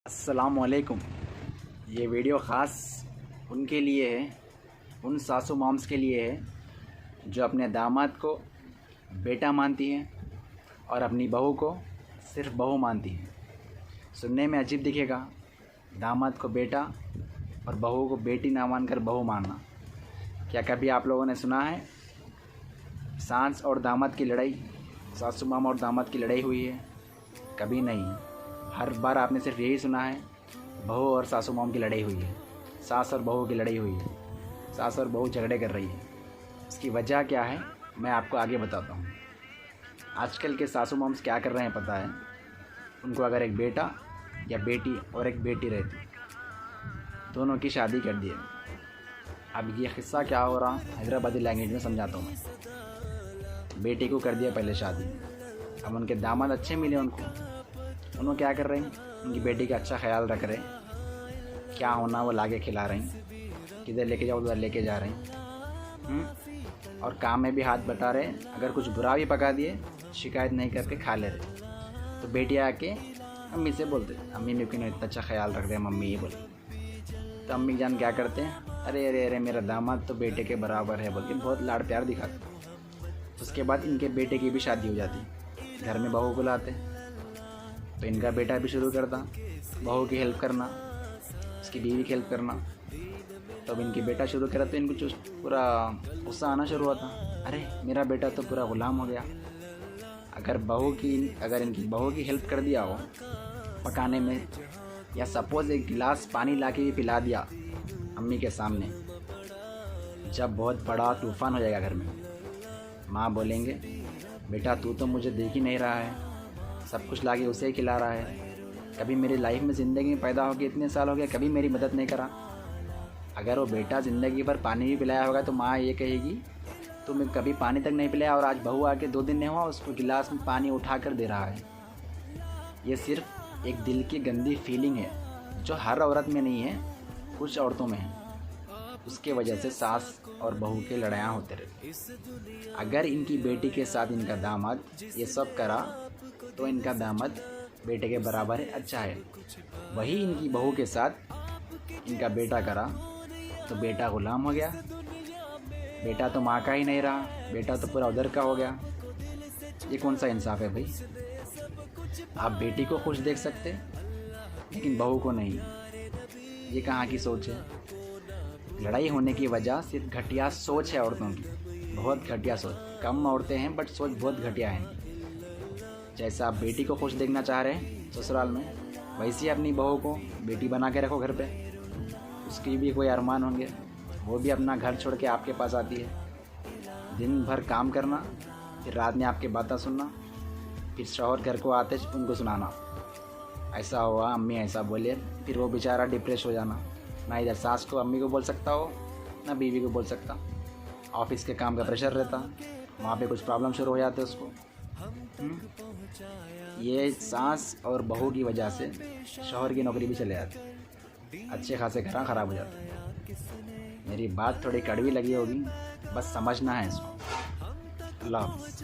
अस्सलामुअलैकुम। ये वीडियो ख़ास उनके लिए है, उन सासू मॉम्स के लिए है जो अपने दामाद को बेटा मानती हैं और अपनी बहू को सिर्फ़ बहू मानती हैं। सुनने में अजीब दिखेगा, दामाद को बेटा और बहू को बेटी ना मानकर बहू मानना। क्या कभी आप लोगों ने सुना है सास और दामाद की लड़ाई, सासू माम और दामाद की लड़ाई हुई है? कभी नहीं। हर बार आपने सिर्फ यही सुना है बहू और सासू माम की लड़ाई हुई है, सास और बहू की लड़ाई हुई है, सास और बहू झगड़े कर रही है। इसकी वजह क्या है मैं आपको आगे बताता हूँ। आजकल के सासू माम्स क्या कर रहे हैं पता है? उनको अगर एक बेटा या बेटी और एक बेटी रहती, दोनों की शादी कर दी है। अब ये क़िस्सा क्या हो रहा हैदराबादी लैंग्वेज में समझाता हूँ मैं। बेटी को कर दिया पहले शादी, अब उनके दामाद अच्छे मिले उन्होंने क्या कर रहे हैं, उनकी बेटी का अच्छा ख्याल रख रहे हैं, क्या होना वो लाके खिला रही हैं, किधर लेके जाओ उधर लेके जा रही हैं, और काम में भी हाथ बटा रहे हैं। अगर कुछ बुरा भी पका दिए शिकायत नहीं करके खा ले रहे। तो बेटी आके अम्मी से बोलते, अम्मी ने क्यों इतना अच्छा ख्याल रख दिया, मम्मी ये बोली। तो अम्मी जान क्या करते हैं, अरे अरे अरे मेरा दामाद तो बेटे के बराबर है बोल के बहुत लाड़ प्यार दिखाते। उसके बाद इनके बेटे की भी शादी हो जाती, घर में बहू को लाते, तो इनका बेटा भी शुरू करता बहू की हेल्प करना, उसकी बीवी की हेल्प करना। तो अब इनकी बेटा शुरू करा तो इनको पूरा गुस्सा आना शुरू हुआ था, अरे मेरा बेटा तो पूरा गुलाम हो गया। अगर इनकी बहू की हेल्प कर दिया हो पकाने में, या सपोज़ एक गिलास पानी लाके भी पिला दिया अम्मी के सामने, जब बहुत बड़ा तूफ़ान हो जाएगा घर में, माँ बोलेंगे बेटा तू तो मुझे देख ही नहीं रहा है, सब कुछ लाके उसे ही खिला रहा है, कभी मेरी लाइफ में ज़िंदगी में पैदा हो गया इतने साल हो गए कभी मेरी मदद नहीं करा। अगर वो बेटा ज़िंदगी भर पानी भी पिलाया होगा तो माँ ये कहेगी तुम्हें कभी पानी तक नहीं पिलाया, और आज बहू आके 2 दिन नहीं हुआ उसको गिलास में पानी उठा कर दे रहा है। ये सिर्फ एक दिल की गंदी फीलिंग है जो हर औरत में नहीं है, कुछ औरतों में है। उसके वजह से सास और बहू की लड़ाइयाँ होते रहती। अगर इनकी बेटी के साथ इनका दामाद ये सब करा तो इनका दामाद बेटे के बराबर है, अच्छा है। वही इनकी बहू के साथ इनका बेटा करा तो बेटा गुलाम हो गया, बेटा तो माँ का ही नहीं रहा, बेटा तो पूरा उधर का हो गया। ये कौन सा इंसाफ है भाई? आप बेटी को खुश देख सकते लेकिन बहू को नहीं, ये कहाँ की सोच है? लड़ाई होने की वजह सिर्फ घटिया सोच है औरतों की, बहुत घटिया सोच। कम औरतें हैं बट सोच बहुत घटिया है। जैसा आप बेटी को खुश देखना चाह रहे हैं ससुराल में, वैसे ही अपनी बहू को बेटी बना के रखो घर पे। उसकी भी कोई अरमान होंगे, वो भी अपना घर छोड़ के आपके पास आती है। दिन भर काम करना, फिर रात में आपके बातें सुनना, फिर शौहर घर को आते उनको सुनाना ऐसा हुआ अम्मी ऐसा बोले, फिर वो बेचारा डिप्रेस हो जाना। ना इधर सास को अम्मी को बोल सकता हो ना बीवी को बोल सकता। ऑफिस के काम का प्रेशर रहता, वहाँ पे कुछ प्रॉब्लम शुरू हो जाते उसको। ये सास और बहू की वजह से शौहर की नौकरी भी चले जाती, अच्छे खासे घर ख़राब हो जाते। मेरी बात थोड़ी कड़वी लगी होगी, बस समझना है इसको। अल्लाह हाफ़िज़।